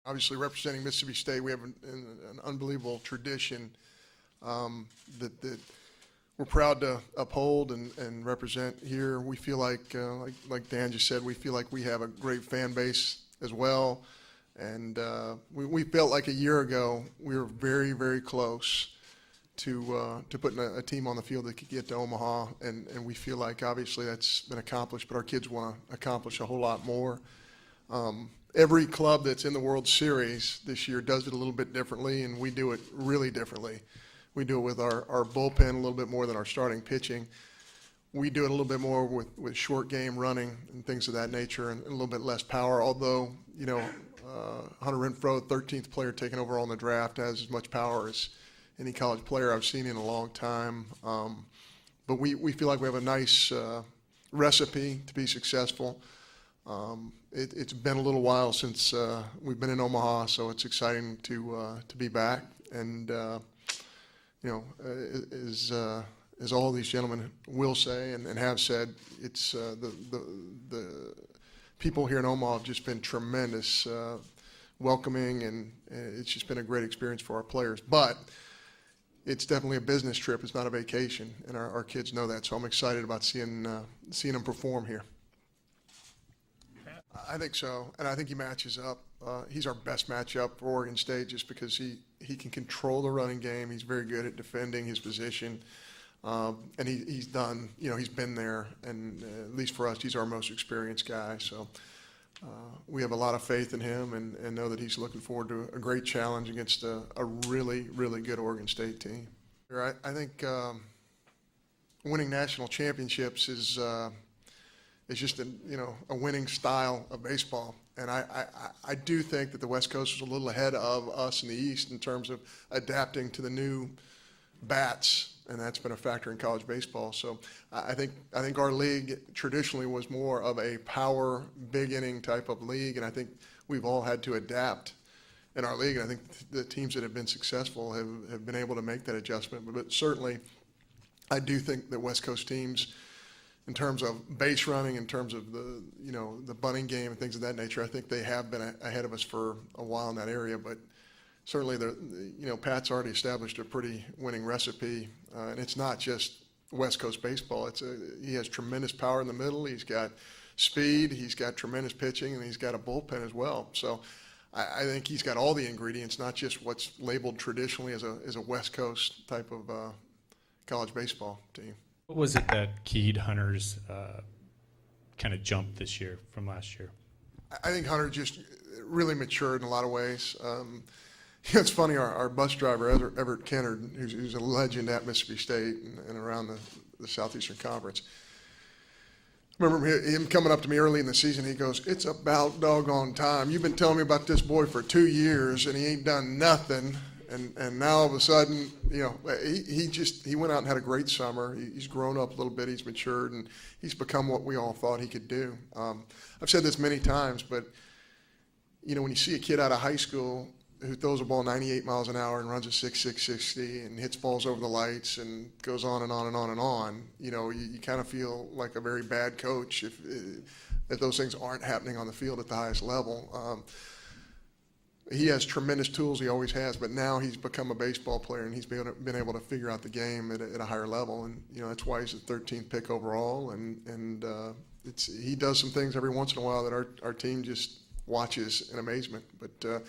Obviously, representing Mississippi State, we have an unbelievable tradition that we're proud to uphold and represent here. We feel like Dan just said, we feel like we have a great fan base as well. And we felt like a year ago we were very, very close to putting a team on the field that could get to Omaha, and we feel like obviously that's been accomplished, but our kids want to accomplish a whole lot more. Every club that's in the World Series this year does it a little bit differently, and we do it really differently. We do it with our bullpen a little bit more than our starting pitching. We do it a little bit more with short game running and things of that nature, and a little bit less power, although, you know, Hunter Renfroe, 13th player taken overall in the draft, has as much power as any college player I've seen in a long time. But we feel like we have a nice recipe to be successful. It's been a little while since we've been in Omaha, so it's exciting to be back. And you know, as all these gentlemen will say and have said, it's the people here in Omaha have just been tremendous, welcoming, and it's just been a great experience for our players. But it's definitely a business trip. It's not a vacation, and our kids know that. So I'm excited about seeing them perform here. I think so, and I think he matches up. He's our best matchup for Oregon State just because he can control the running game. He's very good at defending his position, and he's done. You know, he's been there, and at least for us, he's our most experienced guy. So we have a lot of faith in him, and know that he's looking forward to a great challenge against a really, really good Oregon State team. I think winning national championships is just a winning style of baseball. And I do think that the West Coast is a little ahead of us in the East in terms of adapting to the new bats, and that's been a factor in college baseball. So I think our league traditionally was more of a power, big inning type of league, and I think we've all had to adapt in our league. And I think the teams that have been successful have been able to make that adjustment. But certainly, I do think that West Coast teams, in terms of base running, in terms of the bunting game and things of that nature, I think they have been ahead of us for a while in that area. But certainly, Pat's already established a pretty winning recipe, and it's not just West Coast baseball. He has tremendous power in the middle. He's got speed. He's got tremendous pitching, and he's got a bullpen as well. So I think he's got all the ingredients, not just what's labeled traditionally as a West Coast type of college baseball team. What was it that keyed Hunter's kind of jump this year from last year? I think Hunter just really matured in a lot of ways. It's funny, our bus driver, Everett Kennard, who's a legend at Mississippi State and around the Southeastern Conference, I remember him coming up to me early in the season. He goes, "It's about doggone time. You've been telling me about this boy for 2 years, and he ain't done nothing. And now all of a sudden, he went out and had a great summer. He's grown up a little bit. He's matured, and he's become what we all thought he could do. I've said this many times, but when you see a kid out of high school who throws a ball 98 miles an hour and runs a 6.6 60 and hits balls over the lights and goes on and on and on and on, you kind of feel like a very bad coach if those things aren't happening on the field at the highest level. He has tremendous tools, he always has, but now he's become a baseball player, and he's been able to figure out the game at a higher level, and that's why he's the 13th pick overall, and he does some things every once in a while that our team just watches in amazement, but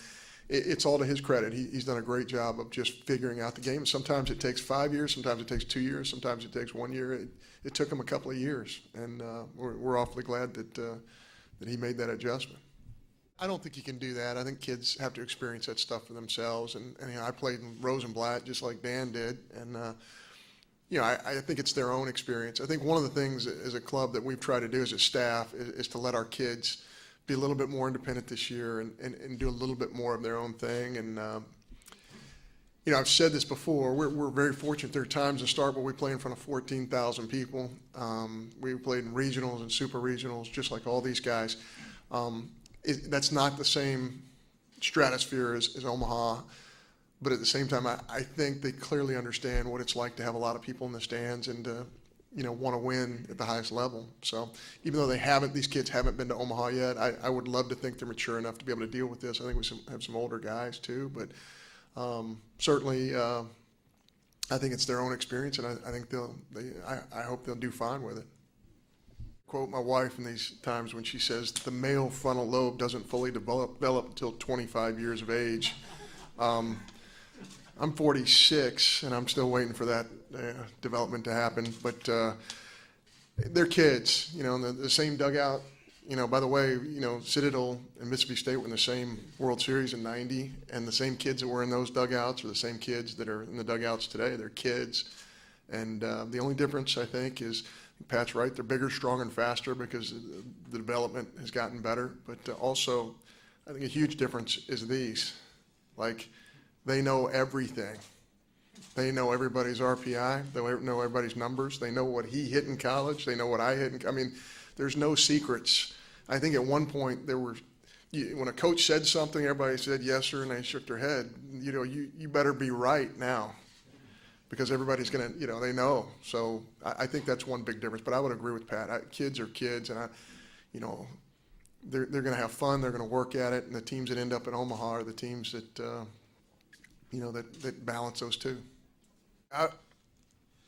it's all to his credit. He's done a great job of just figuring out the game. Sometimes it takes 5 years, sometimes it takes 2 years, sometimes it takes 1 year. It took him a couple of years, and we're awfully glad that he made that adjustment. I don't think you can do that. I think kids have to experience that stuff for themselves. And I played in Rosenblatt just like Dan did, and I think it's their own experience. I think one of the things as a club that we've tried to do as a staff is to let our kids be a little bit more independent this year and do a little bit more of their own thing. And I've said this before. We're very fortunate. There are times to start where we play in front of 14,000 people. We played in regionals and super regionals, just like all these guys. That's not the same stratosphere as Omaha, but at the same time, I think they clearly understand what it's like to have a lot of people in the stands and to want to win at the highest level. So even though these kids haven't been to Omaha yet, I would love to think they're mature enough to be able to deal with this. I think we have some older guys too, but certainly I think it's their own experience, and I think I hope they'll do fine with it. Quote my wife in these times when she says the male frontal lobe doesn't fully develop until 25 years of age. I'm 46, and I'm still waiting for that development to happen. But they're kids, in the same dugout. By the way, Citadel and Mississippi State were in the same World Series in '90, and the same kids that were in those dugouts are the same kids that are in the dugouts today. They're kids, and the only difference, I think, is Pat's right. They're bigger, stronger, and faster because the development has gotten better. But also, I think a huge difference is these. Like, they know everything. They know everybody's RPI. They know everybody's numbers. They know what he hit in college. They know what I hit there's no secrets. I think at one point when a coach said something, everybody said yes sir, and they shook their head. You better be right now, because everybody's gonna, they know. So I think that's one big difference. But I would agree with Pat. Kids are kids, and they're gonna have fun. They're gonna work at it, and the teams that end up in Omaha are the teams that that balance those two.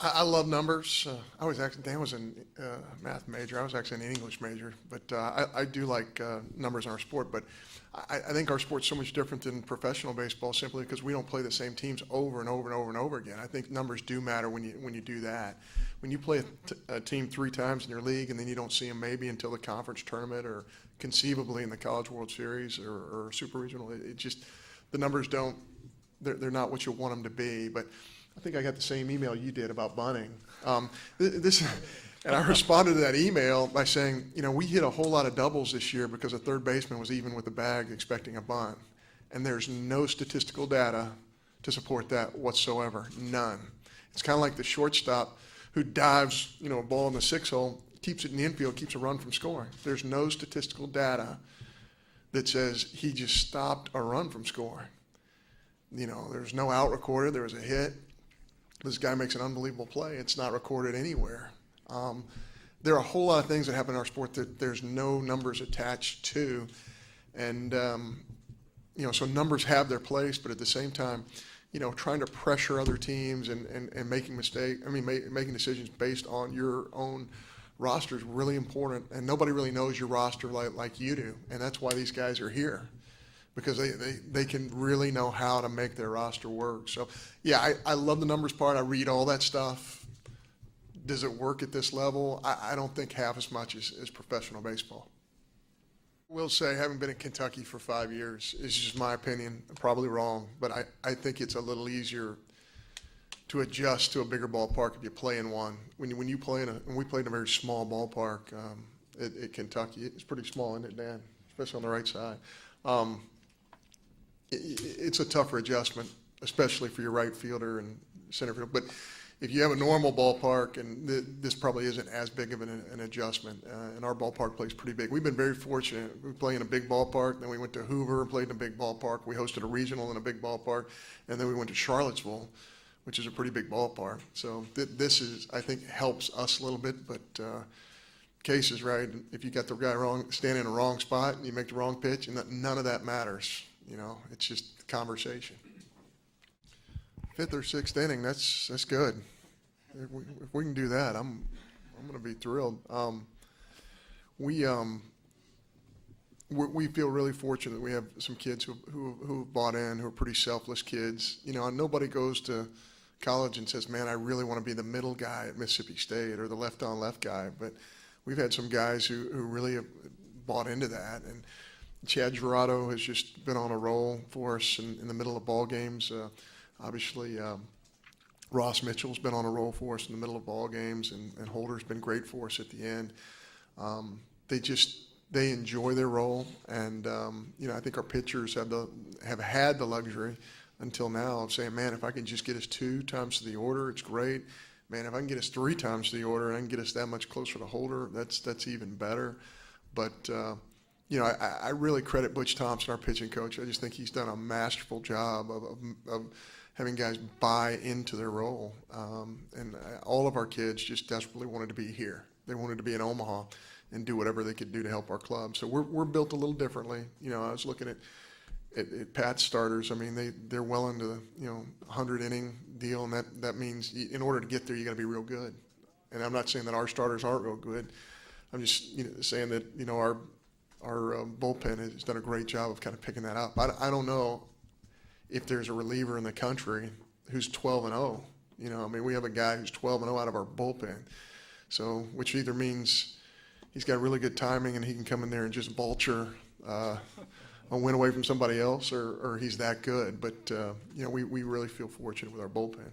I love numbers. Dan was a math major. I was actually an English major, but I do like numbers in our sport. But I think our sport's so much different than professional baseball simply because we don't play the same teams over and over and over and over again. I think numbers do matter when you do that. When you play a team 3 times in your league and then you don't see them maybe until the conference tournament or conceivably in the College World Series or Super Regional, it just the numbers don't. They're not what you want them to be. But I think I got the same email you did about bunting. And I responded to that email by saying, we hit a whole lot of doubles this year because a third baseman was even with the bag expecting a bunt. And there's no statistical data to support that whatsoever. None. It's kind of like the shortstop who dives, a ball in the 6 hole, keeps it in the infield, keeps a run from scoring. There's no statistical data that says he just stopped a run from scoring. There's no out recorded. There was a hit. This guy makes an unbelievable play. It's not recorded anywhere. There are a whole lot of things that happen in our sport that there's no numbers attached to. And, so numbers have their place, but at the same time, trying to pressure other teams and making making decisions based on your own roster is really important. And nobody really knows your roster like you do. And that's why these guys are here, because they can really know how to make their roster work. So, yeah, I love the numbers part. I read all that stuff. Does it work at this level? I don't think half as much as professional baseball. I will say, having been in Kentucky for 5 years, it's just my opinion. I'm probably wrong, but I think it's a little easier to adjust to a bigger ballpark if you play in one. When we played in a very small ballpark at Kentucky, it's pretty small, isn't it, Dan? Especially on the right side. It's a tougher adjustment, especially for your right fielder and center field. But if you have a normal ballpark, and this probably isn't as big of an adjustment, and our ballpark plays pretty big. We've been very fortunate. We play in a big ballpark, then we went to Hoover and played in a big ballpark. We hosted a regional in a big ballpark, and then we went to Charlottesville, which is a pretty big ballpark. So this I think, helps us a little bit, but Case is right. If you got the guy standing in the wrong spot and you make the wrong pitch, and none of that matters. It's just conversation. 5th or 6th inning, that's good. If we can do that, I'm going to be thrilled. We feel really fortunate that we have some kids who have bought in, who are pretty selfless kids. Nobody goes to college and says, man, I really want to be the middle guy at Mississippi State or the left-on-left guy. But we've had some guys who really have bought into that. And Chad Gerardo has just been on a roll for us in the middle of ball games. Obviously, Ross Mitchell's been on a roll for us in the middle of ball games, and Holder's been great for us at the end. They enjoy their role, and I think our pitchers have had the luxury until now of saying, man, if I can just get us 2 times to the order, it's great. Man, if I can get us 3 times to the order and I can get us that much closer to Holder, that's even better. But I really credit Butch Thompson, our pitching coach. I just think he's done a masterful job of having guys buy into their role. And all of our kids just desperately wanted to be here. They wanted to be in Omaha and do whatever they could do to help our club. So we're built a little differently. You know, I was looking at Pat's starters. I mean, they're well into the 100-inning deal, and that means in order to get there, you got to be real good. And I'm not saying that our starters aren't real good. I'm just saying that our bullpen has done a great job of kind of picking that up. I don't know if there's a reliever in the country who's 12-0. I mean, we have a guy who's 12-0 out of our bullpen. So, which either means he's got really good timing and he can come in there and just vulture a win away from somebody else, or he's that good. But, we really feel fortunate with our bullpen.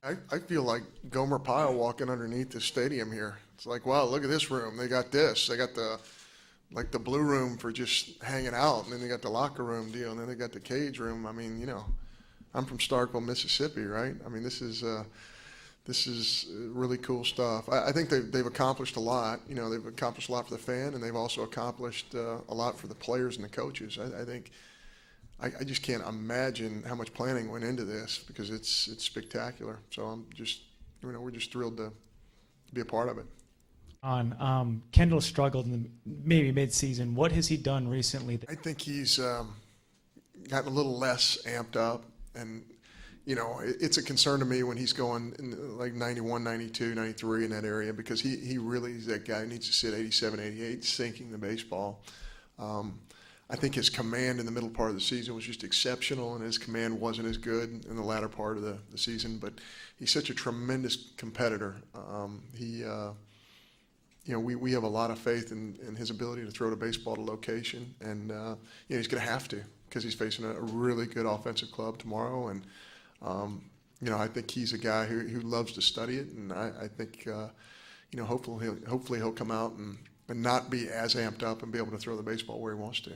I feel like Gomer Pyle walking underneath the stadium here. It's like, wow, look at this room. They got this. They got the blue room for just hanging out, and then they got the locker room deal, and then they got the cage room. I mean, I'm from Starkville, Mississippi, right? I mean, this is really cool stuff. I think they've accomplished a lot. They've accomplished a lot for the fan, and they've also accomplished a lot for the players and the coaches. I think I just can't imagine how much planning went into this, because it's spectacular. So I'm just, we're just thrilled to be a part of it. Kendall struggled in maybe mid-season. What has he done recently? I think he's gotten a little less amped up, and it's a concern to me when he's going in like 91, 92, 93 in that area, because he really is that guy who needs to sit 87, 88, sinking the baseball. I think his command in the middle part of the season was just exceptional, and his command wasn't as good in the latter part of the season, but he's such a tremendous competitor. We have a lot of faith in his ability to throw the baseball to location, and he's going to have to, because he's facing a really good offensive club tomorrow. And I think he's a guy who loves to study it, and I think hopefully he'll come out and not be as amped up and be able to throw the baseball where he wants to.